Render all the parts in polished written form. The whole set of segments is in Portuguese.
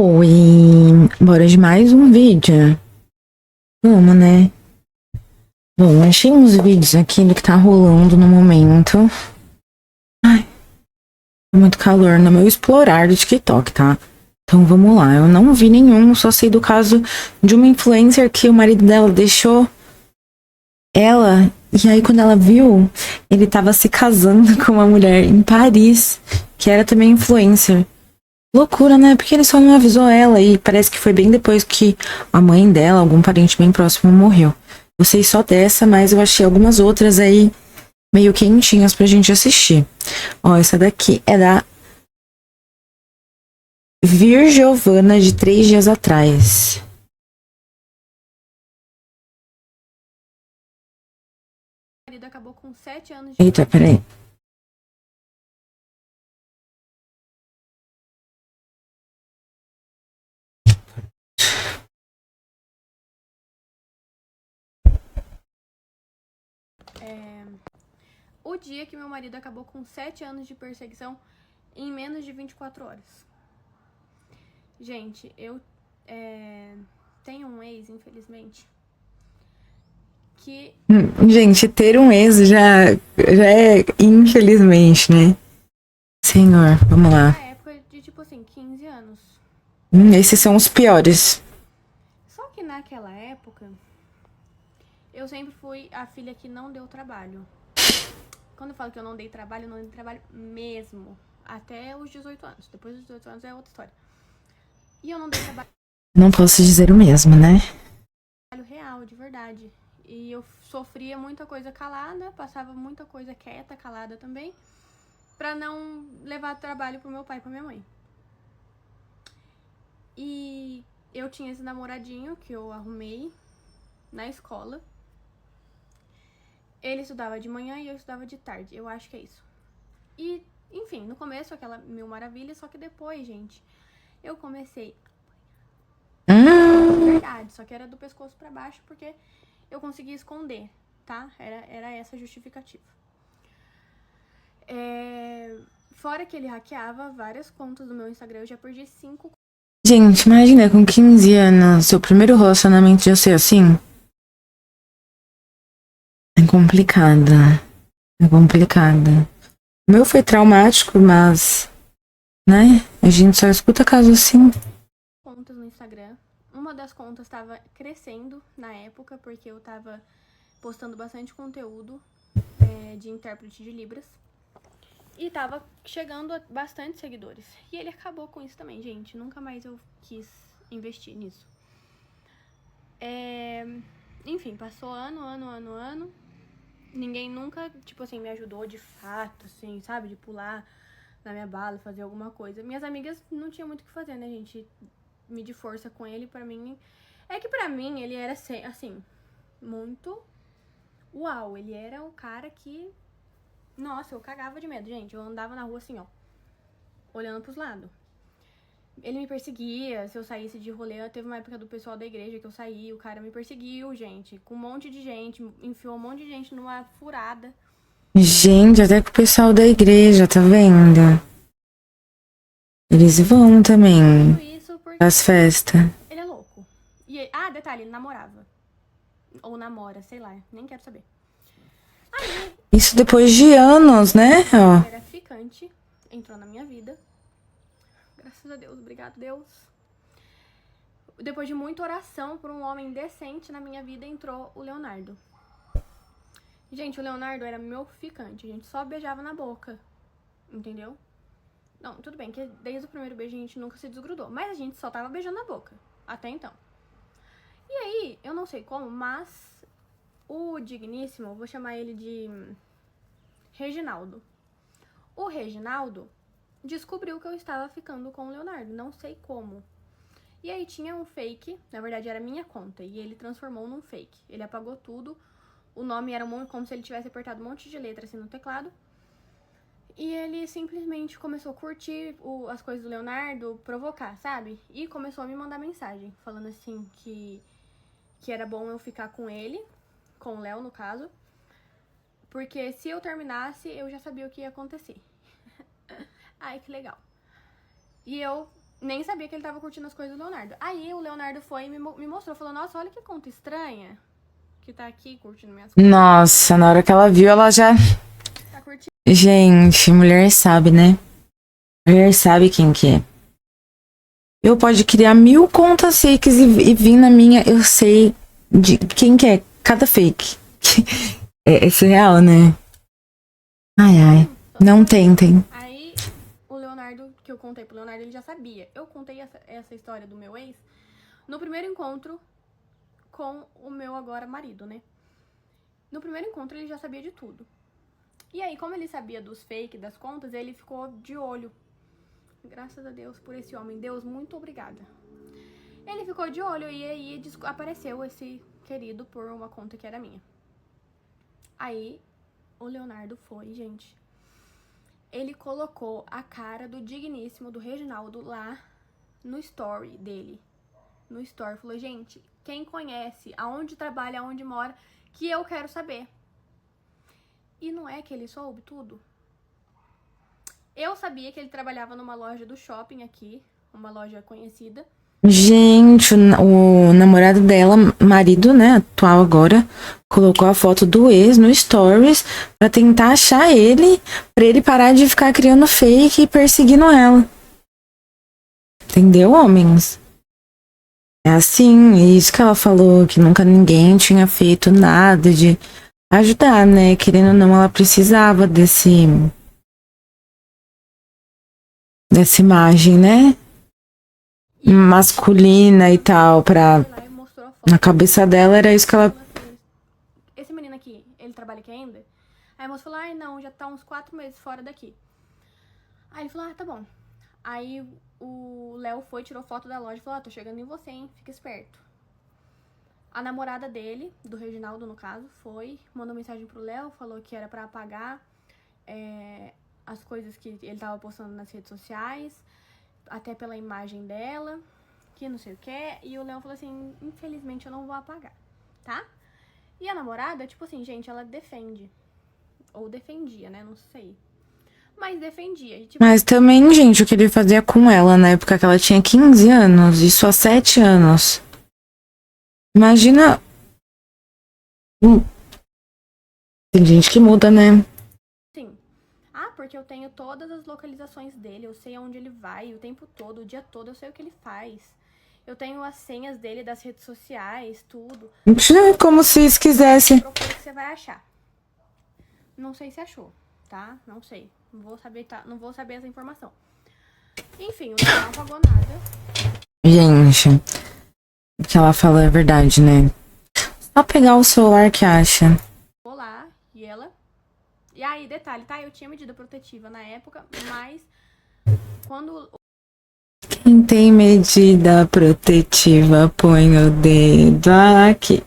Oi, bora de mais um vídeo. Vamos, né? Bom, achei uns vídeos aqui do que tá rolando no momento. Ai, tá muito calor no meu explorar do TikTok, tá? Então vamos lá, eu não vi nenhum, só sei do caso de uma influencer que o marido dela deixou ela, e aí quando ela viu, ele tava se casando com uma mulher em Paris, que era também influencer. Loucura, né? Porque ele só não avisou ela e parece que foi bem depois que a mãe dela, algum parente bem próximo, morreu. Eu sei só dessa, mas eu achei algumas outras aí meio quentinhas pra gente assistir. Ó, essa daqui é da Vir Giovana, de 3 dias atrás. O marido acabou com 7 anos de... Eita, peraí. O dia que meu marido acabou com 7 anos de perseguição em menos de 24 horas. Gente, eu tenho um ex, infelizmente, que... Gente, ter um ex já é infelizmente, né? Senhor, vamos lá. Na época de, tipo assim, 15 anos. Esses são os piores. Só que naquela época, eu sempre fui a filha que não deu trabalho. Quando eu falo que eu não dei trabalho, eu não dei trabalho mesmo. Até os 18 anos. Depois dos 18 anos é outra história. E eu não dei trabalho Não posso dizer o mesmo, né? real, de verdade. E eu sofria muita coisa calada, passava muita coisa quieta, calada também, pra não levar trabalho pro meu pai e pra minha mãe. E eu tinha esse namoradinho que eu arrumei na escola. Ele estudava de manhã e eu estudava de tarde, eu acho que é isso. E, enfim, no começo aquela mil maravilha, só que depois, gente, eu comecei... Verdade, só que era do pescoço pra baixo porque eu conseguia esconder, tá? Era essa a justificativa. Fora que ele hackeava várias contas do meu Instagram, eu já perdi 5. Gente, imagina com 15 anos, seu primeiro relacionamento já ser assim. É complicada. É complicada. O meu foi traumático, mas, né? A gente só escuta caso assim. Contas no Instagram. Uma das contas estava crescendo na época, porque eu tava postando bastante conteúdo de intérprete de Libras. E tava chegando a bastante seguidores. E ele acabou com isso também, gente. Nunca mais eu quis investir nisso. Enfim, passou ano. Ninguém nunca, tipo assim, me ajudou de fato, assim, sabe? De pular na minha bala, fazer alguma coisa. Minhas amigas não tinham muito o que fazer, né, gente? Medir força com ele, pra mim... É que pra mim, ele era, assim, muito... Uau, ele era o cara que... Nossa, eu cagava de medo, gente. Eu andava na rua assim, ó, olhando pros lados. Ele me perseguia, se eu saísse de rolê. Teve uma época do pessoal da igreja que eu saí, o cara me perseguiu, gente, com um monte de gente, enfiou um monte de gente numa furada. Gente, até com o pessoal da igreja, tá vendo? Eles vão também Isso porque às festas. ele é louco. Detalhe, ele namorava. Ou namora, sei lá, nem quero saber. Isso depois de anos, né? Ó. Ele era ficante, entrou na minha vida. Graças a Deus, obrigado, Deus. Depois de muita oração por um homem decente na minha vida, entrou o Leonardo. Gente, o Leonardo era meu ficante, a gente só beijava na boca, entendeu? Não, tudo bem, que desde o primeiro beijo a gente nunca se desgrudou, mas a gente só tava beijando na boca, até então. E aí, eu não sei como, mas o digníssimo, eu vou chamar ele de Reginaldo. O Reginaldo descobriu que eu estava ficando com o Leonardo, não sei como. E aí tinha um fake, na verdade era minha conta, e ele transformou num fake. Ele apagou tudo, o nome era como se ele tivesse apertado um monte de letra assim no teclado. E ele simplesmente começou a curtir as coisas do Leonardo, provocar, sabe? E começou a me mandar mensagem, falando assim que era bom eu ficar com ele, com o Léo no caso, porque se eu terminasse, eu já sabia o que ia acontecer. Ai, que legal. E eu Nem sabia que ele tava curtindo as coisas do Leonardo. Aí o Leonardo foi e me mostrou, falou, nossa, olha que conta estranha que tá aqui curtindo minhas coisas. Nossa, na hora que ela viu, ela já... Tá curtindo. Gente, mulher sabe, né? Mulher sabe quem que é. Eu pode criar 1000 contas fakes e vir na minha, eu sei de quem que é cada fake. É surreal, né? Ai, ai. Não tentem. Aí o Leonardo, que eu contei pro Leonardo, ele já sabia. Eu contei essa história do meu ex no primeiro encontro com o meu agora marido, né? No primeiro encontro ele já sabia de tudo. E aí, como ele sabia dos fake, das contas, ele ficou de olho. Graças a Deus por esse homem. Deus, muito obrigada. Ele ficou de olho e aí apareceu esse querido por uma conta que era minha. Aí, o Leonardo foi, gente. Ele colocou a cara do digníssimo, do Reginaldo, lá no story dele. No story. Falou, gente, quem conhece, aonde trabalha, aonde mora, que eu quero saber. E não é que ele soube tudo? Eu sabia que ele trabalhava numa loja do shopping aqui, uma loja conhecida. Gente, o namorado dela, marido, né, atual agora, colocou a foto do ex no Stories pra tentar achar ele, pra ele parar de ficar criando fake e perseguindo ela. Entendeu, homens? É assim, é isso que ela falou, que nunca ninguém tinha feito nada de ajudar, né? Querendo ou não, ela precisava dessa imagem, né? Masculina e tal, pra... Foi lá e mostrou a foto. Na cabeça dela era isso que ela... Esse menino aqui, ele trabalha aqui ainda? Aí a moça falou, ai não, já tá uns 4 meses fora daqui. Aí ele falou, ah, tá bom. Aí o Léo foi, tirou foto da loja e falou, tô chegando em você, hein, fica esperto. A namorada dele, do Reginaldo no caso, foi, mandou mensagem pro Léo, falou que era pra apagar as coisas que ele tava postando nas redes sociais, até pela imagem dela, que não sei o que. E o Léo falou assim, infelizmente eu não vou apagar, tá? E a namorada, tipo assim, gente, ela defende. Ou defendia, né? Não sei. Mas defendia. Tipo... Mas também, gente, o que ele fazia com ela na época que ela tinha 15 anos e só 7 anos. Imagina. Tem gente que muda, né? Sim. Ah, porque eu tenho todas as localizações dele, eu sei aonde ele vai o tempo todo, o dia todo, eu sei o que ele faz. Eu tenho as senhas dele das redes sociais, tudo. Como se isso quisesse. Procura que você vai achar. Não sei se achou, tá? Não sei. Não vou saber, tá? Não vou saber essa informação. Enfim, o Léo não pagou nada. Gente, o que ela falou é verdade, né? Só pegar o celular que acha. Vou lá e ela. E aí, detalhe, tá? Eu tinha medida protetiva na época, mas quando. Quem tem medida protetiva, põe o dedo aqui.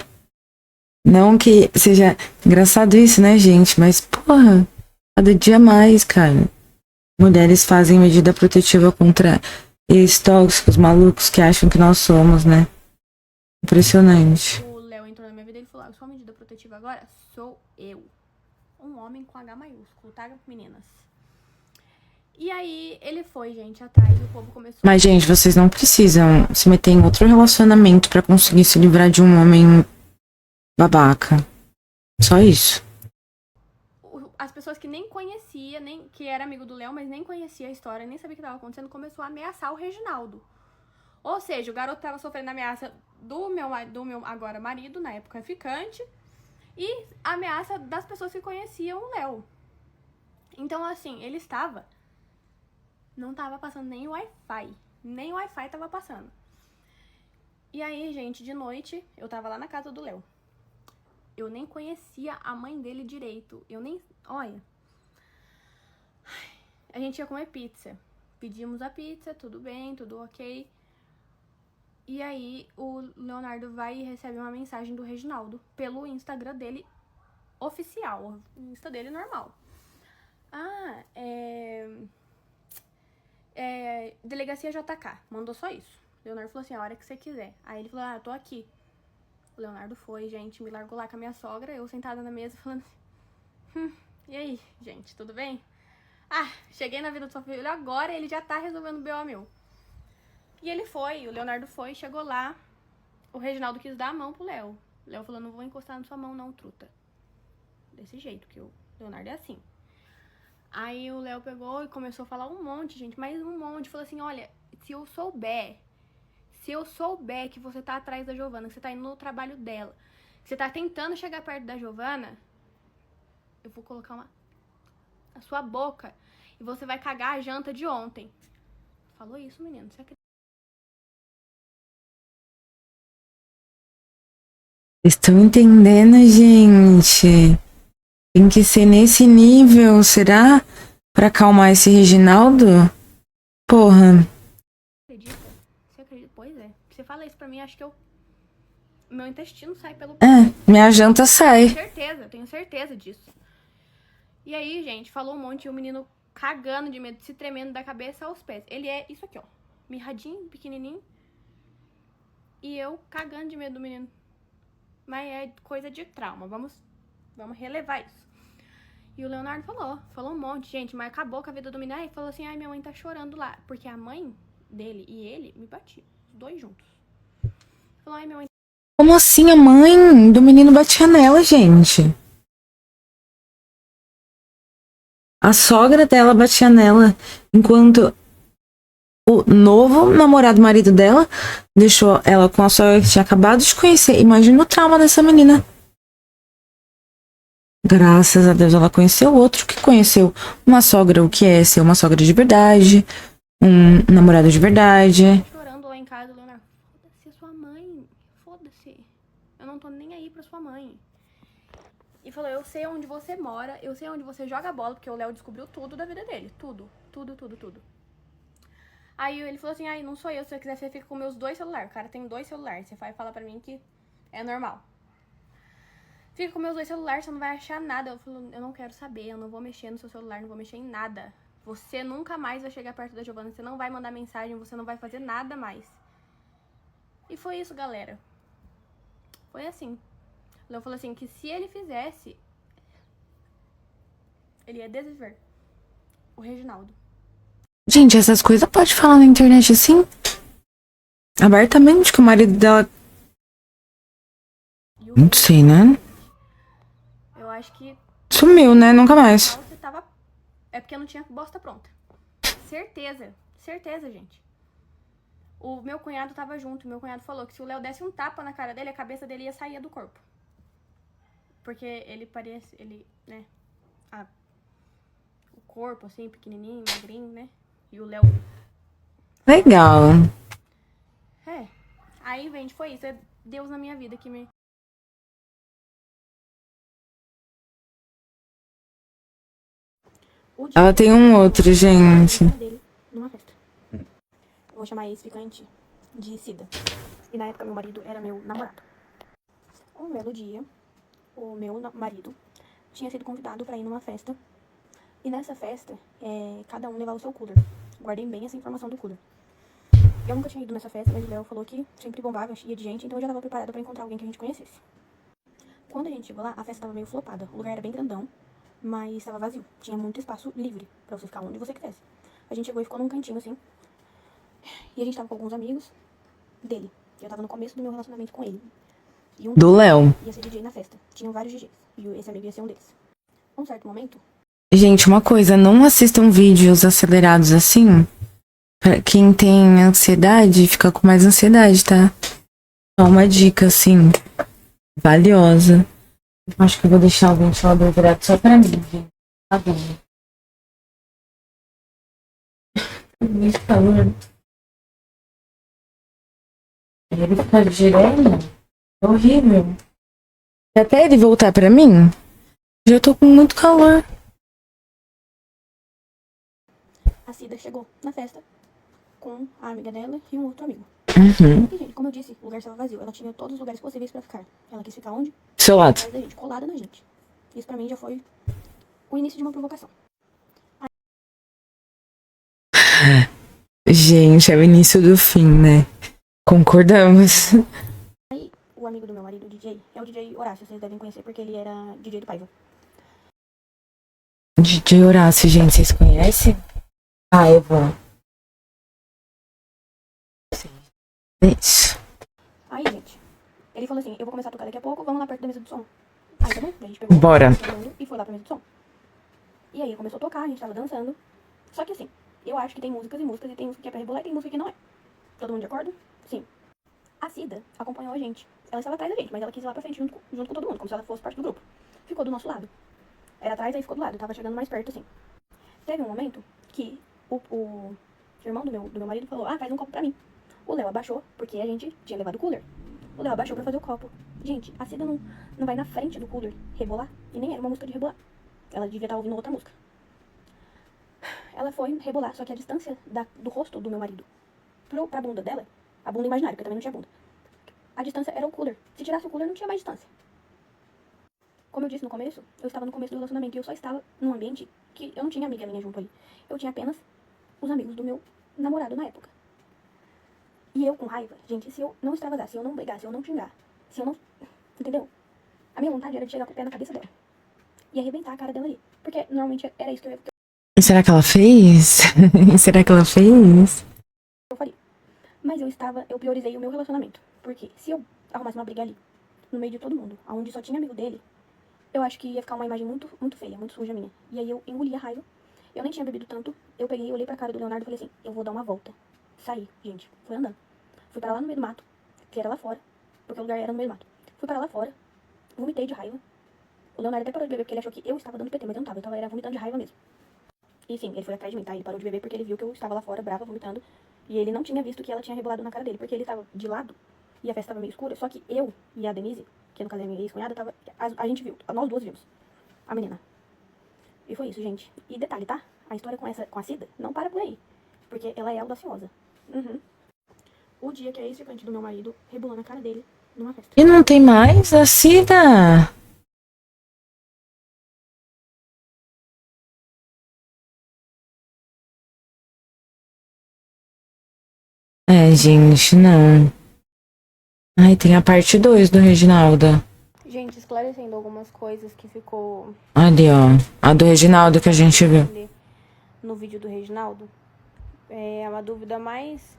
Não que seja engraçado isso, né, gente? Mas, porra, cada dia mais, cara. Mulheres fazem medida protetiva contra esses tóxicos malucos que acham que nós somos, né? Impressionante. O Léo entrou na minha vida e ele falou: sua medida protetiva agora sou eu. Um homem com H maiúsculo, tá, meninas? E aí ele foi, gente, atrás e o povo começou. Mas, gente, vocês não precisam se meter em outro relacionamento pra conseguir se livrar de um homem babaca. Só isso. As pessoas que nem conhecia, nem que era amigo do Léo, mas nem conhecia a história, nem sabia o que estava acontecendo, começou a ameaçar o Reginaldo. Ou seja, o garoto tava sofrendo ameaça do meu agora marido, na época ficante, e ameaça das pessoas que conheciam o Léo. Então, assim, ele não tava passando nem Wi-Fi. Nem Wi-Fi tava passando. E aí, gente, de noite, eu tava lá na casa do Léo. Eu nem conhecia a mãe dele direito. Olha. A gente ia comer pizza. Pedimos a pizza, tudo bem, tudo ok. E aí, o Leonardo vai e recebe uma mensagem do Reginaldo pelo Instagram dele oficial. O Insta dele normal. Delegacia JK. Mandou só isso. O Leonardo falou assim, a hora que você quiser. Aí ele falou, tô aqui. O Leonardo foi, gente, me largou lá com a minha sogra, eu sentada na mesa falando assim, e aí, gente, tudo bem? Cheguei na vida do seu filho agora, ele já tá resolvendo o BO meu. E ele foi, o Leonardo foi, chegou lá, o Reginaldo quis dar a mão pro Léo. O Léo falou, não vou encostar na sua mão não, truta. Desse jeito, que o Leonardo é assim. Aí o Léo pegou e começou a falar um monte, gente, mais um monte. Falou assim, olha, se eu souber que você tá atrás da Giovana, que você tá indo no trabalho dela, que você tá tentando chegar perto da Giovana, eu vou colocar na sua boca e você vai cagar a janta de ontem. Falou isso, menino, você acredita? Estão entendendo, gente? Tem que ser nesse nível, será? Pra acalmar esse Reginaldo? Porra. Acredita? Você acredita? Pois é. Você fala isso pra mim, acho que meu intestino sai pelo... Minha janta sai. Tenho certeza disso. E aí, gente, falou um monte e o menino cagando de medo, se tremendo da cabeça aos pés. Ele é isso aqui, ó. Mirradinho, pequenininho. E eu cagando de medo do menino. Mas é coisa de trauma. Vamos relevar isso. E o Leonardo falou um monte, gente, mas acabou com a vida do menino. Aí falou assim, ai, minha mãe tá chorando lá. Porque a mãe dele e ele me batiam, os dois juntos. Falou, ai, minha mãe... Como assim a mãe do menino batia nela, gente? A sogra dela batia nela, enquanto o novo namorado, marido dela, deixou ela com a sogra que tinha acabado de conhecer. Imagina o trauma dessa menina. Graças a Deus ela conheceu outro que conheceu uma sogra, o que é ser uma sogra de verdade, um namorado de verdade. Chorando lá em casa, o Leonardo, foda-se a sua mãe, foda-se. Eu não tô nem aí pra sua mãe. E falou, eu sei onde você mora, eu sei onde você joga bola, porque o Léo descobriu tudo da vida dele. Tudo. Aí ele falou assim, ai, não sou eu, se você quiser você fica com meus 2 celulares. O cara tem 2 celulares, você vai falar pra mim que é normal. Fica com meus 2 celulares, você não vai achar nada. Eu falei, eu não quero saber, eu não vou mexer no seu celular, não vou mexer em nada. Você nunca mais vai chegar perto da Giovana, você não vai mandar mensagem, você não vai fazer nada mais. E foi isso, galera. Foi assim. O Léo falou assim, que se ele fizesse, ele ia desviver o Reginaldo. Gente, essas coisas pode falar na internet assim? Abertamente que o marido dela... Não sei, né? Eu acho que... Sumiu, né? Nunca mais. Você tava... É porque não tinha bosta pronta. Certeza, gente. O meu cunhado tava junto. Meu cunhado falou que se o Léo desse um tapa na cara dele, a cabeça dele ia sair do corpo. Porque ele parece... Ele, né? O corpo, assim, pequenininho, magrinho, né? E o Léo... Legal. Aí, gente, foi isso. É Deus na minha vida que me... Ela tem um outro, gente. Dele numa festa. Eu vou chamar esse ficante de Cida. E na época meu marido era meu namorado. Um belo dia, o meu marido tinha sido convidado pra ir numa festa. E nessa festa, cada um levava o seu cooler. Guardei bem essa informação do cooler. Eu nunca tinha ido nessa festa, mas o Léo falou que sempre bombava, ia de gente, então eu já tava preparada pra encontrar alguém que a gente conhecesse. Quando a gente chegou lá, a festa tava meio flopada. O lugar era bem grandão, mas estava vazio. Tinha muito espaço livre pra você ficar onde você quisesse. A gente chegou e ficou num cantinho assim. E a gente tava com alguns amigos dele. Eu tava no começo do meu relacionamento com ele. E Do Léo. ia ser DJ na festa. Tinham vários DJs. E esse amigo ia ser um deles. Um certo momento... Gente, uma coisa, não assistam vídeos acelerados assim. Pra quem tem ansiedade, fica com mais ansiedade, tá? Só uma dica, assim, valiosa. Acho que eu vou deixar o ventilador virado só pra mim, gente. Tá bom. Muito calor. Ele fica girando. É horrível. Até ele voltar pra mim, já tô com muito calor. A Cida chegou na festa com a amiga dela e um outro amigo. Uhum. E, gente, como eu disse, o lugar estava vazio. Ela tinha todos os lugares possíveis pra ficar. Ela quis ficar onde? Seu lado. Atrás da gente, colada na gente. Isso pra mim já foi o início de uma provocação. Gente, é o início do fim, né? Concordamos. Aí, o amigo do meu marido, o DJ, é o DJ Horácio. Vocês devem conhecer porque ele era DJ do Paiva. DJ Horácio, gente, vocês conhecem? Ah, eu vou. É isso. Aí, gente, ele falou assim, eu vou começar a tocar daqui a pouco, vamos lá perto da mesa do som. Aí, tá bom? A gente pegou Bora. e foi lá pra mesa do som. E aí, começou a tocar, a gente tava dançando. Só que assim, eu acho que tem músicas e músicas, e tem música que é pra rebolar e tem música que não é. Todo mundo de acordo? Sim. A Cida acompanhou a gente. Ela estava atrás da gente, mas ela quis ir lá pra frente junto com todo mundo, como se ela fosse parte do grupo. Ficou do nosso lado. Era atrás, aí ficou do lado, tava chegando mais perto, assim. Teve um momento que o irmão do meu marido falou, traz um copo pra mim. O Léo abaixou, porque a gente tinha levado o cooler. O Léo abaixou pra fazer o copo. Gente, a Cida não vai na frente do cooler rebolar, e nem era uma música de rebolar. Ela devia estar ouvindo outra música. Ela foi rebolar, só que a distância do rosto do meu marido pra bunda dela, a bunda imaginária, porque também não tinha bunda, a distância era o cooler. Se tirasse o cooler, não tinha mais distância. Como eu disse no começo, eu estava no começo do relacionamento e eu só estava num ambiente que eu não tinha amiga minha junto ali. Eu tinha apenas os amigos do meu namorado na época. E eu com raiva, gente, se eu não extravasar, se eu não brigar, se eu não xingar, se eu não... Entendeu? A minha vontade era de chegar com o pé na cabeça dela e arrebentar a cara dela ali. Porque normalmente era isso que E será que ela fez? E será que ela fez? eu faria. Mas eu priorizei o meu relacionamento. Porque se eu arrumasse uma briga ali, no meio de todo mundo, onde só tinha amigo dele, eu acho que ia ficar uma imagem muito, muito feia, muito suja minha. E aí eu engoli a raiva. Eu nem tinha bebido tanto. Eu peguei, olhei pra cara do Leonardo e falei assim, eu vou dar uma volta. Saí, gente. Fui andando. Fui para lá no meio do mato, que era lá fora, porque o lugar era no meio do mato. Fui para lá fora, vomitei de raiva. O Leonardo até parou de beber porque ele achou que eu estava dando PT, mas eu não tava, era vomitando de raiva mesmo. E sim, ele foi atrás de mim, tá? Ele parou de beber porque ele viu que eu estava lá fora, brava, vomitando. E ele não tinha visto que ela tinha rebolado na cara dele, porque ele tava de lado e a festa tava meio escura. Só que eu e a Denise, que no caso é minha ex-cunhada, a gente viu, nós duas vimos a menina. E foi isso, gente. E detalhe, tá? A história com a Cida não para por aí, porque ela é audaciosa. O dia que a ex-ficante do meu marido rebolou na cara dele numa festa. E não tem mais a Cida? Gente, não. Ai, tem a parte 2 do Reginaldo. Gente, esclarecendo algumas coisas que ficou Ali, ó. A do Reginaldo que a gente viu. no vídeo do Reginaldo. É uma dúvida mais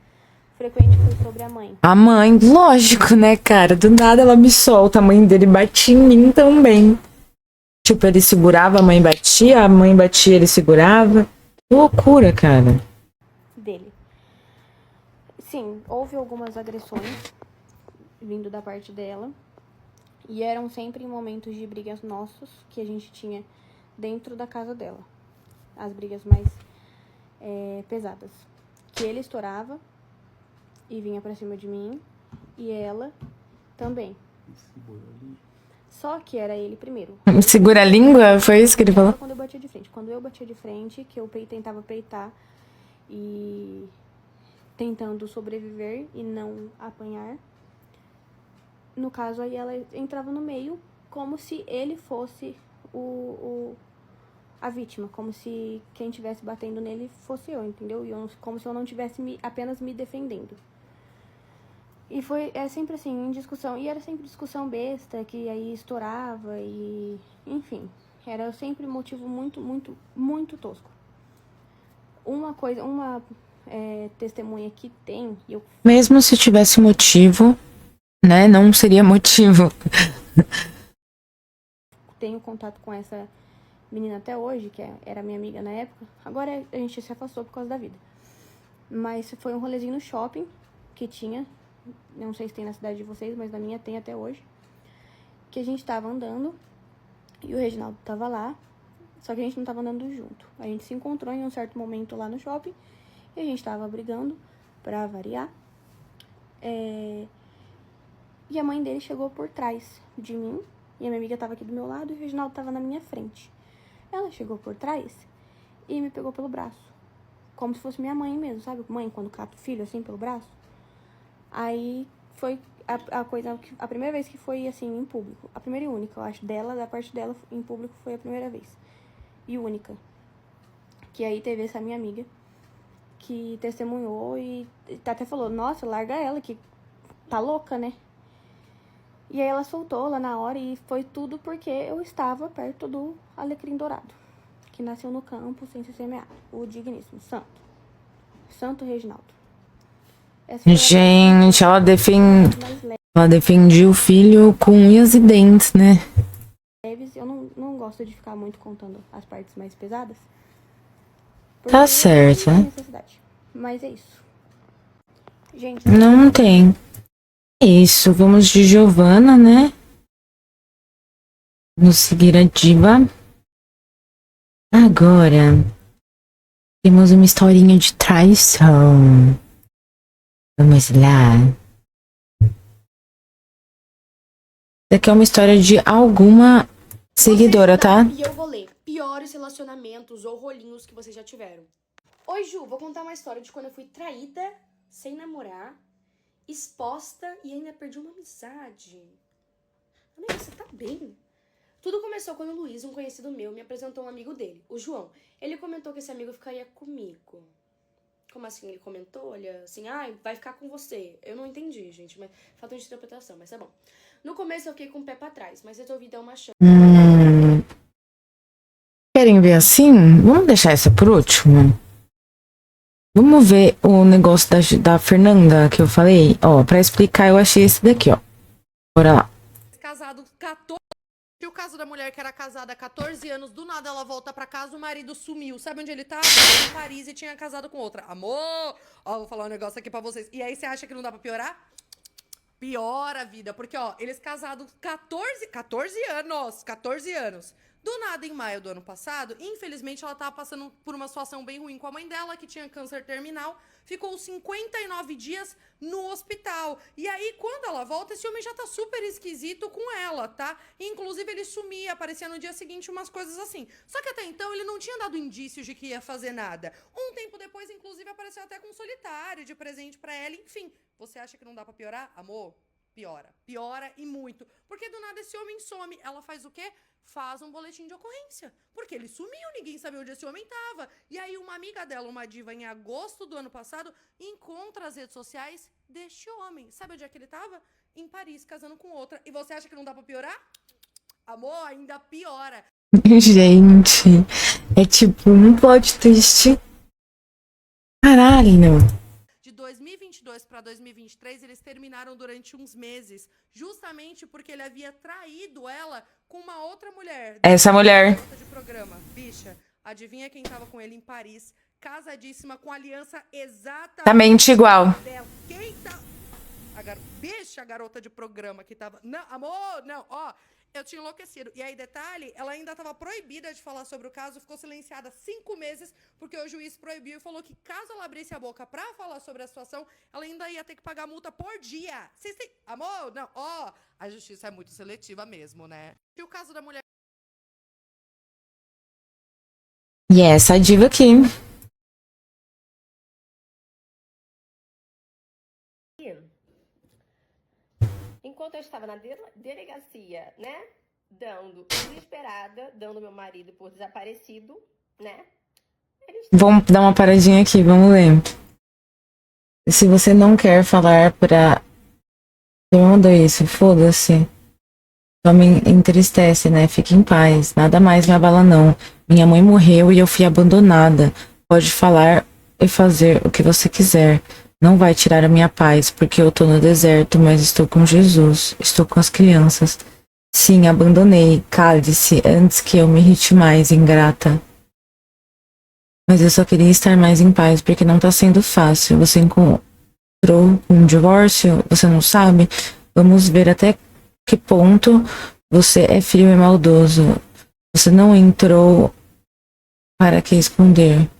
frequente foi sobre a mãe. A mãe, lógico, né, cara? Do nada ela me solta. A mãe dele batia em mim também. Tipo, ele segurava, a mãe batia, ele segurava. Que loucura, cara. Dele. Sim, houve algumas agressões vindo da parte dela. E eram sempre em momentos de brigas nossos que a gente tinha dentro da casa dela. As brigas mais pesadas. Que ele estourava e vinha pra cima de mim. E ela também. Só que era ele primeiro. Segura a língua? Foi isso que ele falou? Quando eu batia de frente. Quando eu batia de frente, que eu tentava peitar e tentando sobreviver e não apanhar. No caso, aí ela entrava no meio como se ele fosse a vítima. Como se quem estivesse batendo nele fosse eu, entendeu? E como se eu não estivesse apenas me defendendo. E é sempre assim, em discussão. E era sempre discussão besta, que aí estourava e... Enfim, era sempre motivo muito, muito, muito tosco. Uma testemunha que tem... Mesmo se tivesse motivo, né, não seria motivo. Tenho contato com essa menina até hoje, que era minha amiga na época. Agora a gente se afastou por causa da vida. Mas foi um rolezinho no shopping que tinha... Não sei se tem na cidade de vocês, mas na minha tem até hoje. Que a gente tava andando e o Reginaldo tava lá, só que a gente não tava andando junto. A gente se encontrou em um certo momento lá no shopping e a gente tava brigando, pra variar. E a mãe dele chegou por trás de mim e a minha amiga tava aqui do meu lado e o Reginaldo tava na minha frente. Ela chegou por trás e me pegou pelo braço, como se fosse minha mãe mesmo, sabe? Mãe, quando cata o filho assim pelo braço. Aí foi a primeira vez que foi assim em público. A primeira e única, eu acho, da parte dela em público foi a primeira vez. E única. Que aí teve essa minha amiga que testemunhou e até falou, nossa, larga ela, que tá louca, né? E aí ela soltou lá na hora e foi tudo porque eu estava perto do alecrim dourado, que nasceu no campo sem se semear. O digníssimo, Santo Reginaldo. Essa foi Gente, a mais ela defendia o filho com unhas e dentes, né? leves. Eu não gosto de ficar muito contando as partes mais pesadas. Tá Porque certo, não tem né? necessidade. Mas é isso. Gente, Não tem. É isso, vamos de Giovana, né? Vamos seguir a diva. Agora, temos uma historinha de traição. Vamos lá. Essa aqui é uma história de alguma seguidora, tá? E eu vou ler piores relacionamentos ou rolinhos que vocês já tiveram. Oi, Ju, vou contar uma história de quando eu fui traída, sem namorar, exposta e ainda perdi uma amizade. Amiga, você tá bem? Tudo começou quando o Luiz, um conhecido meu, me apresentou um amigo dele, o João. Ele comentou que esse amigo ficaria comigo. Como assim? Ele comentou, olha, assim, vai ficar com você. Eu não entendi, gente, mas falta de interpretação, mas tá bom. No começo eu fiquei com o pé pra trás, mas resolvi dar uma chance. Querem ver assim? Vamos deixar essa por último? Vamos ver o negócio da Fernanda que eu falei? Ó, pra explicar, eu achei esse daqui, ó. Bora lá. Casado 14. E o caso da mulher que era casada há 14 anos, do nada ela volta pra casa, o marido sumiu. Sabe onde ele tava? Em Paris e tinha casado com outra. Amor! Ó, vou falar um negócio aqui pra vocês. E aí você acha que não dá pra piorar? Piora a vida, porque ó, eles casados 14 anos, 14 anos. Do nada, em maio do ano passado, infelizmente ela tava passando por uma situação bem ruim com a mãe dela, que tinha câncer terminal, ficou 59 dias no hospital. E aí, quando ela volta, esse homem já tá super esquisito com ela, tá? Inclusive, ele sumia, aparecia no dia seguinte umas coisas assim. Só que até então, ele não tinha dado indícios de que ia fazer nada. Um tempo depois, inclusive, apareceu até com um solitário de presente pra ela, enfim. Você acha que não dá pra piorar? Amor, piora. Piora e muito. Porque do nada esse homem some. Ela faz o quê? Faz um boletim de ocorrência. Porque ele sumiu, ninguém sabia onde esse homem tava. E aí uma amiga dela, uma diva, em agosto do ano passado, encontra as redes sociais deste homem. Sabe onde é que ele tava? Em Paris, casando com outra. E você acha que não dá pra piorar? Amor, ainda piora. Gente, é tipo um plot twist. Caralho. De 2022 para 2023, eles terminaram durante uns meses, justamente porque ele havia traído ela com uma outra mulher. Essa mulher. De programa. Bicha, adivinha quem tava com ele em Paris, casadíssima, com aliança Exatamente igual. dela. Quem tá... Bicha, a garota de programa que tava... Não, amor, não, ó... Eu tinha enlouquecido. E aí, detalhe, ela ainda estava proibida de falar sobre o caso, ficou silenciada 5 meses, porque o juiz proibiu e falou que caso ela abrisse a boca pra falar sobre a situação, ela ainda ia ter que pagar multa por dia. Vocês têm... Amor, não, ó, a justiça é muito seletiva mesmo, né? E o caso da mulher... E essa diva aqui. Enquanto eu estava na delegacia, né, desesperada, dando meu marido por desaparecido, né? Vamos dar uma paradinha aqui, vamos ler. Se você não quer falar pra... Você mandou isso, foda-se. Só me entristece, né? Fique em paz. Nada mais me abala, não. Minha mãe morreu e eu fui abandonada. Pode falar e fazer o que você quiser. Não vai tirar a minha paz, porque eu tô no deserto, mas estou com Jesus. Estou com as crianças. Sim, abandonei. Cale-se antes que eu me irrite mais, ingrata. Mas eu só queria estar mais em paz, porque não tá sendo fácil. Você encontrou um divórcio? Você não sabe? Vamos ver até que ponto você é frio e maldoso. Você não entrou para que esconder.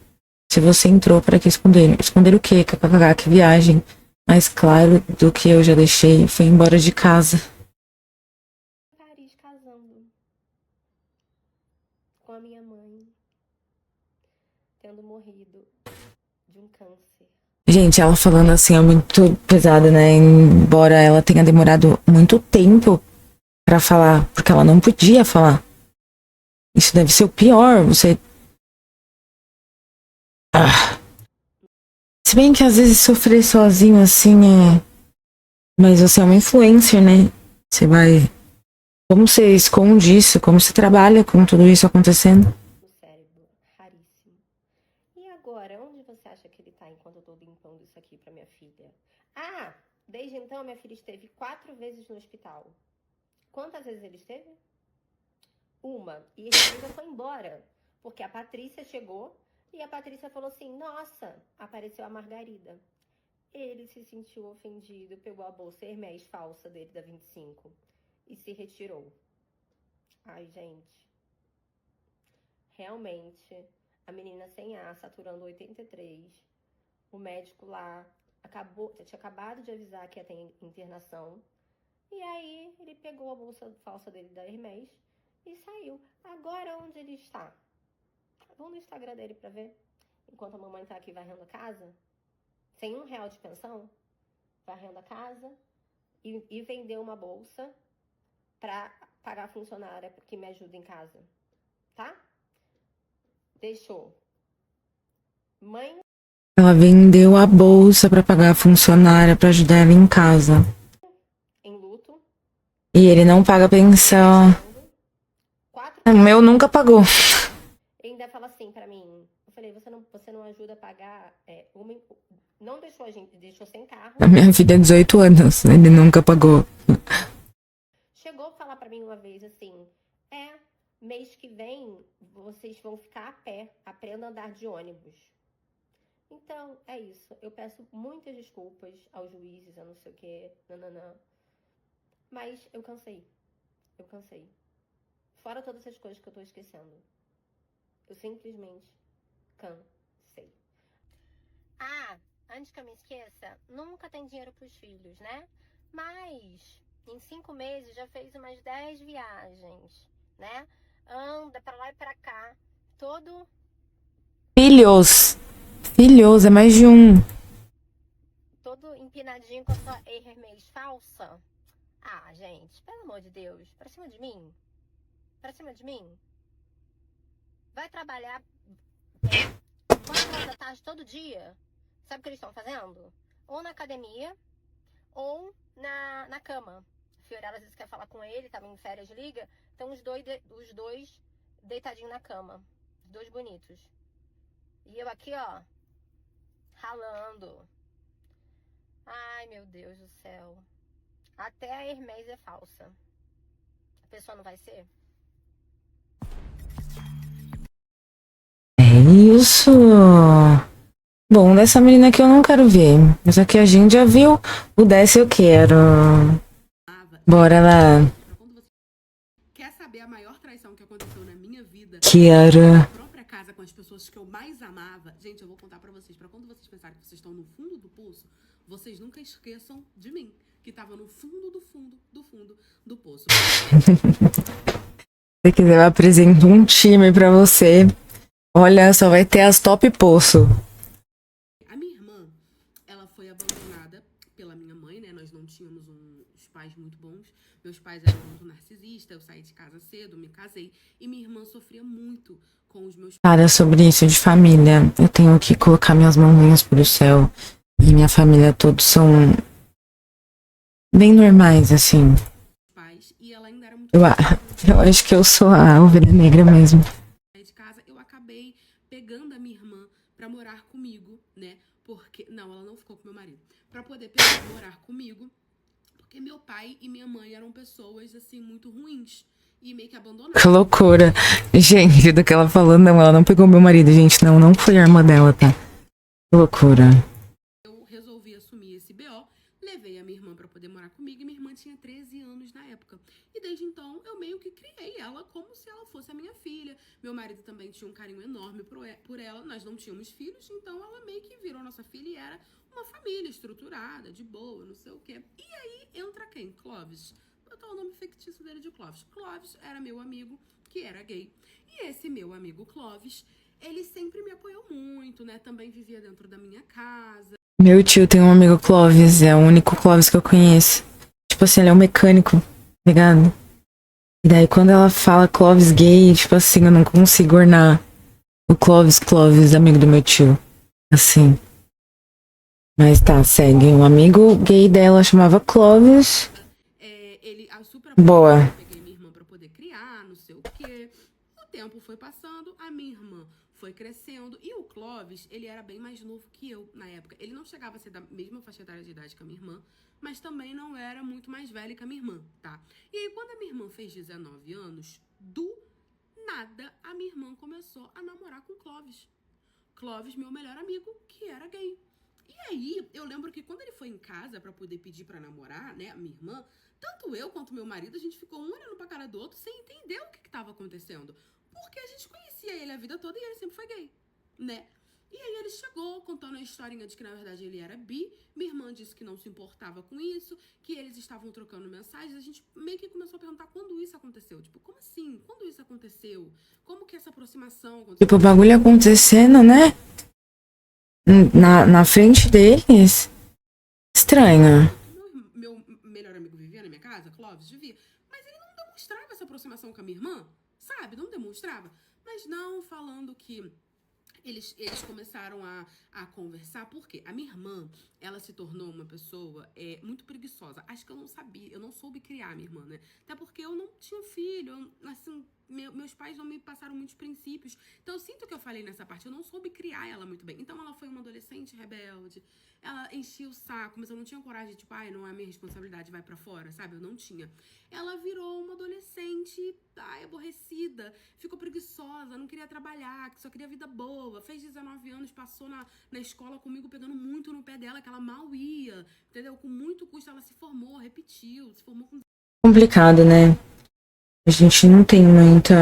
Se você entrou, para que esconder? Esconder o quê? KKK, que viagem. Mais claro do que eu já deixei. Foi embora de casa. Paris casando com a minha mãe, tendo morrido de um câncer. Gente, ela falando assim é muito pesada, né? Embora ela tenha demorado muito tempo pra falar, porque ela não podia falar. Isso deve ser o pior, você... Se bem que às vezes sofrer sozinho assim é... Mas você é uma influencer, né? Você vai... Como você esconde isso? Como você trabalha com tudo isso acontecendo? No cérebro, raríssimo. E agora, onde você acha que ele tá enquanto eu tô limpando isso aqui pra minha filha? Desde então, minha filha esteve 4 vezes no hospital. Quantas vezes ele esteve? Uma. E ele ainda foi embora. Porque a Patrícia chegou e a Patrícia falou assim, nossa, apareceu a Margarida. Ele se sentiu ofendido, pegou a bolsa Hermès falsa dele da 25 e se retirou. Ai, gente. Realmente, a menina sem ar, saturando 83. O médico lá tinha acabado de avisar que ia ter internação. E aí, ele pegou a bolsa falsa dele da Hermès e saiu. Agora, onde ele está? Vamos no Instagram dele pra ver. Enquanto a mamãe tá aqui varrendo a casa, sem R$1 de pensão, varrendo a casa e vendeu uma bolsa pra pagar a funcionária que me ajuda em casa. Tá? Deixou. Mãe Ela vendeu a bolsa pra pagar a funcionária pra ajudar ela em casa. em luto. E ele não paga pensão. 4 O meu nunca pagou. Ele ainda fala assim pra mim. Eu falei, você não ajuda a pagar. Não deixou a gente, deixou sem carro. A minha filha é 18 anos. Ele nunca pagou. Chegou a falar pra mim uma vez assim: mês que vem vocês vão ficar a pé, aprenda a andar de ônibus. Então, é isso. Eu peço muitas desculpas aos juízes, a não sei o quê, nananã. Mas eu cansei. Eu cansei. Fora todas essas coisas que eu tô esquecendo. Eu simplesmente cansei. Ah, antes que eu me esqueça, nunca tem dinheiro pros filhos, né? Mas em 5 meses já fez umas 10 viagens, né? Anda pra lá e pra cá, todo Filhos. Filhos, é mais de um. empinadinho com a sua Hermès falsa. Ah, gente, pelo amor de Deus, pra cima de mim? Pra cima de mim? Vai trabalhar 4 horas da tarde todo dia. Sabe o que eles estão fazendo? Ou na academia, ou na cama. Fiorella às vezes quer falar com ele, tava em férias, liga. Então os dois deitadinhos na cama. Os dois bonitos. E eu aqui, ó, ralando. Ai, meu Deus do céu. Até a Hermès é falsa. A pessoa não vai ser? É isso. Bom, dessa menina aqui eu não quero ver. Mas aqui a gente já viu. O dessa eu quero. Bora lá. Quer saber a maior traição que aconteceu na minha vida? Quero. Na própria casa, com as pessoas que eu mais amava. Gente, eu vou contar pra vocês. Pra quando vocês pensarem que vocês estão no fundo do poço, vocês nunca esqueçam de mim, que tava no fundo do fundo do fundo do poço. Se quiser, eu apresento um time pra você. Olha, só vai ter as top poço. A minha irmã, ela foi abandonada pela minha mãe, né? Nós não tínhamos uns pais muito bons. Meus pais eram muito narcisistas, eu saí de casa cedo, me casei. E minha irmã sofria muito com os meus Cara, sobre isso de família, eu tenho que colocar minhas mãozinhas pro céu. E minha família todos são bem normais, assim. pais. E ela ainda era muito Eu acho que eu sou a ovelha negra mesmo. de casa, eu acabei pegando a minha irmã pra morar comigo, né? Porque não, ela não ficou com meu marido. Pra poder morar comigo, porque meu pai e minha mãe eram pessoas assim muito ruins e meio que abandonadas. Que loucura. Gente, do que ela falou, não, ela não pegou meu marido, gente. Não, não foi a irmã dela, tá? Que loucura. Eu resolvi assumir esse BO, levei a minha irmã pra poder morar comigo e minha irmã tinha 13 anos na época. E desde então eu meio que criei ela como se ela fosse a minha filha. Meu marido também tinha um carinho enorme por ela. Nós não tínhamos filhos, então ela meio que virou nossa filha e era uma família estruturada, de boa, não sei o quê. E aí entra quem? Clóvis. Vou botar o nome fictício dele de Clóvis. Clóvis era meu amigo, que era gay. E esse meu amigo Clóvis, ele sempre me apoiou muito, né? Também vivia dentro da minha casa. Meu tio tem um amigo Clóvis, é o único Clóvis que eu conheço. Tipo assim, ele é um mecânico, tá ligado? E daí quando ela fala Clóvis gay, tipo assim, eu não consigo ornar o Clóvis, amigo do meu tio. Assim. Mas tá, segue. Um amigo gay dela chamava Clóvis. Ele super Boa. Eu peguei minha irmã pra poder criar, não sei o quê. O tempo foi passando, a minha irmã foi crescendo. E o Clóvis, ele era bem mais novo que eu na época. Ele não chegava a ser da mesma faixa etária de idade que a minha irmã, mas também não era muito mais velho que a minha irmã, tá? E aí, quando a minha irmã fez 19 anos, do nada, a minha irmã começou a namorar com o Clóvis. Clóvis, meu melhor amigo, que era gay. E aí, eu lembro que quando ele foi em casa pra poder pedir pra namorar, né, a minha irmã, tanto eu quanto meu marido, a gente ficou um olhando pra cara do outro sem entender o que tava acontecendo. Porque a gente conhecia ele a vida toda e ele sempre foi gay, né? E aí ele chegou contando a historinha de que na verdade ele era bi. Minha irmã disse que não se importava com isso, que eles estavam trocando mensagens. A gente meio que começou a perguntar quando isso aconteceu. Tipo, como assim? Quando isso aconteceu? Como que essa aproximação aconteceu? Tipo, o bagulho acontecendo, né? Na frente deles. Estranho. Meu melhor amigo vivia na minha casa, Clóvis vivia. Mas ele não demonstrava essa aproximação com a minha irmã, sabe? Não demonstrava. Mas não falando que eles começaram a conversar, porque a minha irmã, ela se tornou uma pessoa muito preguiçosa. Acho que eu não soube criar a minha irmã, né? Até porque eu não tinha filho, assim, meus pais não me passaram muitos princípios. Então eu sinto que eu falei nessa parte, eu não soube criar ela muito bem. Então ela foi uma adolescente rebelde, ela enchia o saco, mas eu não tinha coragem, tipo, ai, não é minha responsabilidade, vai pra fora, sabe? Eu não tinha. Ela virou uma adolescente, aborrecida, ficou preguiçosa, não queria trabalhar, que só queria vida boa. Fez 19 anos, passou na escola comigo pegando muito no pé dela, que ela mal ia, entendeu? Com muito custo ela se formou, repetiu, se formou com... Complicado, né? A gente não tem muita...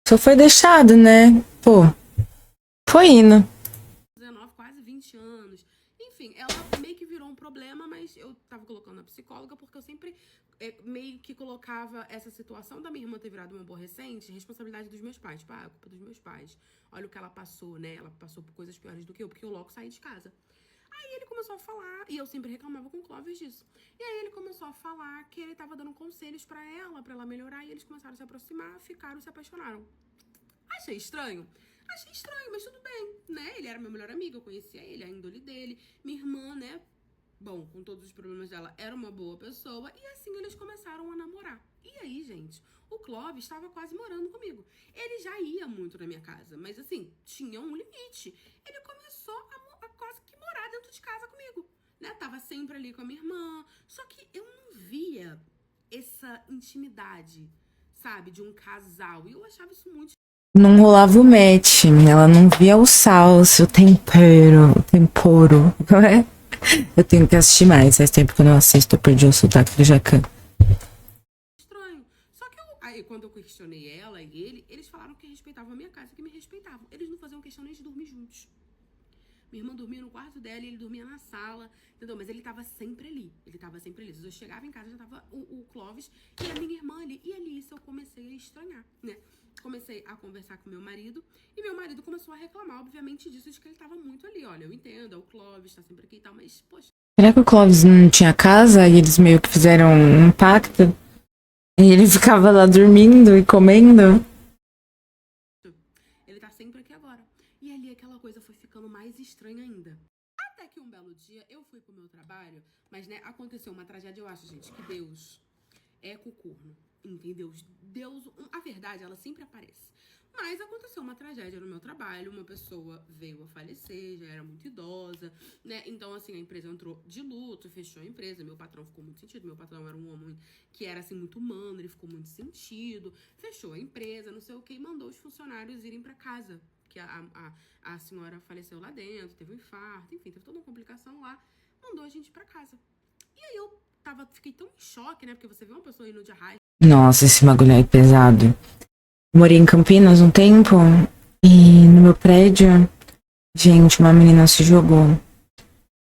Só foi deixado, né? Pô, foi indo. 19, quase 20 anos. Enfim, ela meio que virou um problema, mas eu tava colocando a psicóloga porque eu sempre meio que colocava essa situação da minha irmã ter virado uma aborrecente, responsabilidade dos meus pais. Tipo, culpa dos meus pais. Olha o que ela passou, né? Ela passou por coisas piores do que eu, porque eu logo saí de casa. Aí ele começou a falar, e eu sempre reclamava com o Clóvis disso. E aí ele começou a falar que ele tava dando conselhos pra ela melhorar, e eles começaram a se aproximar, ficaram, se apaixonaram. Achei estranho, mas tudo bem, né? Ele era meu melhor amigo, eu conhecia ele, a índole dele. Minha irmã, né? Bom, com todos os problemas dela, era uma boa pessoa. E assim eles começaram a namorar. E aí, gente, o Clóvis estava quase morando comigo. Ele já ia muito na minha casa, mas assim, tinha um limite. Ele começou a quase que morar dentro de casa comigo, né? Tava sempre ali com a minha irmã. Só que eu não via essa intimidade, sabe? De um casal. E eu achava isso muito... Não rolava o match. Ela não via o salso, o tempero, o temporo. Não é? Eu tenho que assistir mais. Faz tempo que eu não assisto, eu perdi o sotaque do Jacan. Estranho. Só que aí quando eu questionei ela e ele, eles falaram que respeitavam a minha casa, que me respeitavam. Eles não faziam questão nem de dormir juntos. Minha irmã dormia no quarto dela e ele dormia na sala, entendeu? Mas ele tava sempre ali. Se eu chegava em casa, já tava o Clóvis e a minha irmã ali. E ali isso eu comecei a estranhar, né? Comecei a conversar com meu marido e meu marido começou a reclamar, obviamente, disso, de que ele tava muito ali. Olha, eu entendo, é o Clóvis, tá sempre aqui e tal, mas, poxa... Será que o Clóvis não tinha casa e eles meio que fizeram um pacto? E ele ficava lá dormindo e comendo? Ele tá sempre aqui agora. E ali aquela coisa foi ficando mais estranha ainda. Até que um belo dia eu fui pro meu trabalho, mas, né, aconteceu uma tragédia. Eu acho, gente, que Deus é cocorno, entendeu? Deus, a verdade, ela sempre aparece. Mas aconteceu uma tragédia no meu trabalho, uma pessoa veio a falecer, já era muito idosa, né? Então, assim, a empresa entrou de luto, fechou a empresa, meu patrão ficou muito sentido, meu patrão era um homem que era, assim, muito humano, ele ficou muito sentido, fechou a empresa, não sei o que, e mandou os funcionários irem pra casa, que a senhora faleceu lá dentro, teve um infarto, enfim, teve toda uma complicação lá, mandou a gente pra casa. E aí eu fiquei tão em choque, né? Porque você vê uma pessoa indo de arrasto. Nossa, esse bagulho é pesado. Morei em Campinas um tempo e no meu prédio, gente, uma menina se jogou.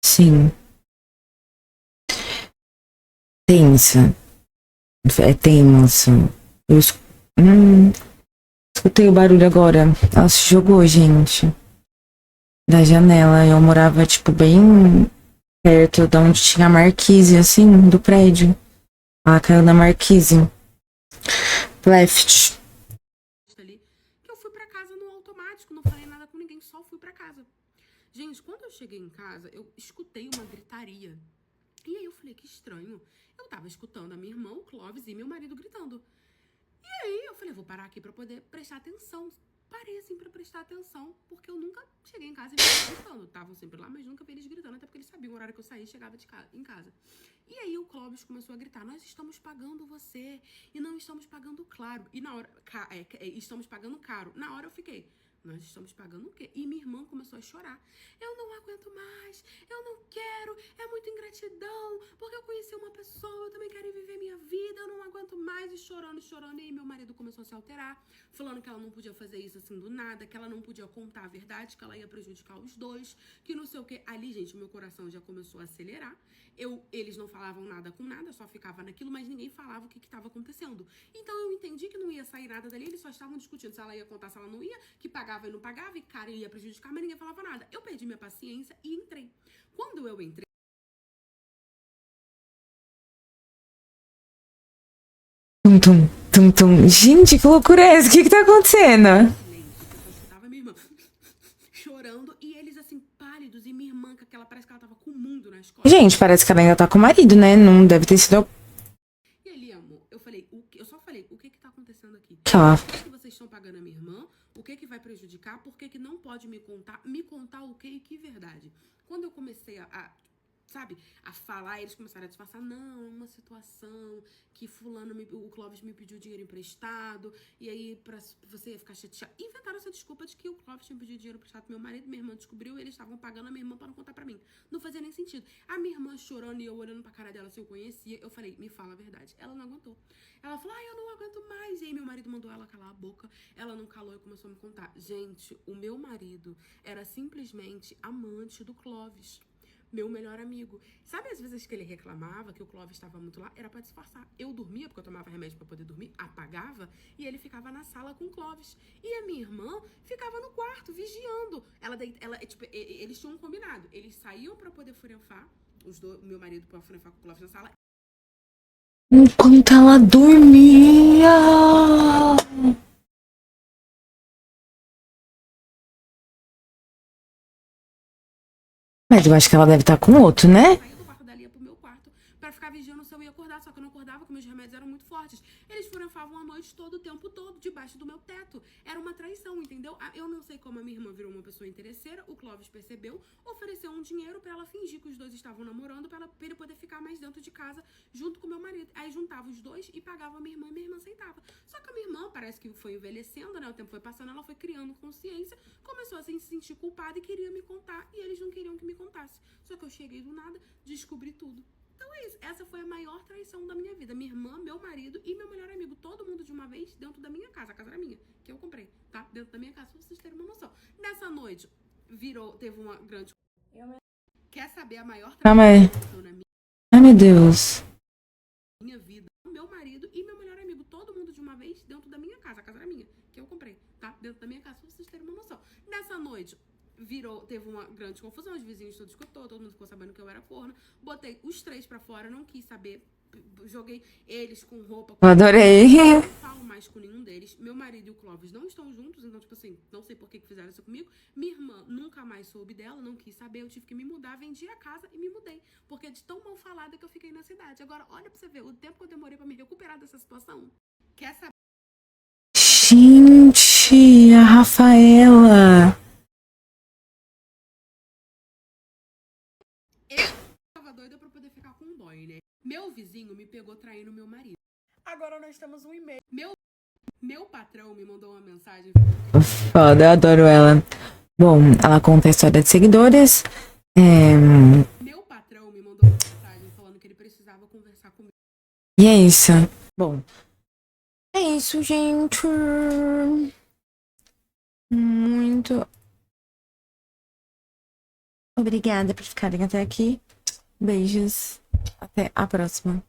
Sim. Tensa. É tenso. Eu escutei o barulho agora. Ela se jogou, gente. Da janela. Eu morava, tipo, bem perto de onde tinha a marquise, assim, do prédio. Ela caiu na marquise. Left. Ali, que eu fui pra casa no automático, não falei nada com ninguém, só fui pra casa. Gente, quando eu cheguei em casa, eu escutei uma gritaria. E aí eu falei, que estranho. Eu tava escutando a minha irmã, o Clóvis e meu marido gritando. E aí eu falei, vou parar aqui pra poder prestar atenção. Parei assim pra prestar atenção, porque eu nunca cheguei em casa e vi eles gritando. Estavam sempre lá, mas nunca vi eles gritando, até porque eles sabiam o horário que eu saía e chegava em casa. E aí o Clóvis começou a gritar, nós estamos pagando você e não estamos pagando claro. E na hora, estamos pagando caro. Na hora eu fiquei, nós estamos pagando o quê? E minha irmã começou a chorar. Eu não aguento mais, eu não quero, é muita ingratidão, porque eu conheci uma pessoa, eu também quero viver minha vida, eu não aguento mais. E chorando, chorando. E aí meu marido começou a se alterar, falando que ela não podia fazer isso assim do nada, que ela não podia contar a verdade, que ela ia prejudicar os dois, que não sei o quê. Ali, gente, meu coração já começou a acelerar. Eles não falavam nada com nada, só ficava naquilo, mas ninguém falava o que estava acontecendo. Então eu entendi que não ia sair nada dali, eles só estavam discutindo se ela ia contar, se ela não ia, que pagava e não pagava, e cara, ia prejudicar, mas ninguém falava nada. Eu perdi minha paciência e entrei. Quando eu entrei, Tum, tum, tum, tum. Gente, que loucura é essa? O que tá acontecendo? silêncio, eu só escutava minha irmã chorando, e eles assim, pálidos, e minha irmã, que aquela parece que ela tava com o mundo nas costas. Gente, parece que ela ainda tá com o marido, né? Não deve ter sido E ali, amor, eu só falei, o que tá acontecendo aqui? aquela. Por que vocês estão pagando a minha irmã? O que vai prejudicar? Por que não pode me contar? Me contar o que e que verdade? Quando eu comecei sabe, a falar, eles começaram a disfarçar, não, é uma situação que o Clóvis me pediu dinheiro emprestado, e aí pra você ia ficar chateado. Inventaram essa desculpa de que o Clóvis tinha pedido dinheiro emprestado pro meu marido, minha irmã descobriu, e eles estavam pagando a minha irmã pra não contar pra mim. Não fazia nem sentido. A minha irmã chorando e eu olhando pra cara dela se eu conhecia, eu falei, me fala a verdade. Ela não aguentou. Ela falou, eu não aguento mais. E aí meu marido mandou ela calar a boca, ela não calou e começou a me contar. Gente, o meu marido era simplesmente amante do Clóvis. Meu melhor amigo. Sabe as vezes que ele reclamava que o Clóvis estava muito lá? Era pra disfarçar. Eu dormia, porque eu tomava remédio pra poder dormir, apagava, e ele ficava na sala com o Clóvis. E a minha irmã ficava no quarto, vigiando. Eles tinham um combinado. Eles saíam pra poder furefar, meu marido pra furefar com o Clóvis na sala. Enquanto ela dormia. Mas eu acho que ela deve estar com outro, né? Saía do quarto dali, ia pro meu quarto, pra ficar vigiando se eu ia acordar, só que eu não acordava, porque meus remédios eram muito fortes. Eles furefavam a noite todo, o tempo todo, debaixo do meu teto. Era uma traição, entendeu? Eu não sei como a minha irmã virou uma pessoa interesseira, o Clóvis percebeu, ofereceu um dinheiro pra ela fingir que os dois estavam namorando, pra ele poder ficar mais dentro de casa, junto com o meu marido. Aí juntava os dois e pagava a minha irmã, e minha irmã aceitava. Só que a minha irmã, parece que foi envelhecendo, né? O tempo foi passando, ela foi criando consciência, começou a se sentir culpada e queria me contar, e eles não queriam que me contasse. Só que eu cheguei do nada, descobri tudo. Então é isso, essa foi a maior traição da minha vida. Minha irmã, meu marido e meu melhor amigo, todo mundo de uma vez dentro da minha casa. A casa era minha, que eu comprei, tá? Dentro da minha casa, pra vocês terem uma noção. Nessa noite, teve uma grande... Quer saber a maior Calma aí. traição na Ai, meu Deus. minha vida? Meu marido e meu melhor amigo, todo mundo de uma vez dentro da minha casa. A casa era minha, que eu comprei, tá? Dentro da minha casa, pra vocês terem uma noção. Nessa noite, teve uma grande confusão, os vizinhos todos escutou, todo mundo ficou sabendo que eu era corna. Botei os três pra fora, não quis saber. Joguei eles com roupa. Eu adorei. Não falo mais com nenhum deles. Meu marido e o Clóvis não estão juntos, então, tipo assim, não sei por que fizeram isso comigo. Minha irmã nunca mais soube dela, não quis saber. Eu tive que me mudar, vendi a casa e me mudei. Porque de tão mal falada que eu fiquei na cidade. Agora, olha pra você ver, o tempo que eu demorei pra me recuperar dessa situação. Quer saber? Gente, a Rafaela. Tava doida pra poder ficar com um boy, né? Meu vizinho me pegou traindo meu marido. Agora nós temos um e-mail. Meu patrão me mandou uma mensagem. Foda, eu adoro ela. Bom, ela conta a história de seguidores. Meu patrão me mandou uma mensagem falando que ele precisava conversar comigo. E é isso. Bom, é isso, gente. Muito obrigada por ficarem até aqui. Beijos. Até a próxima.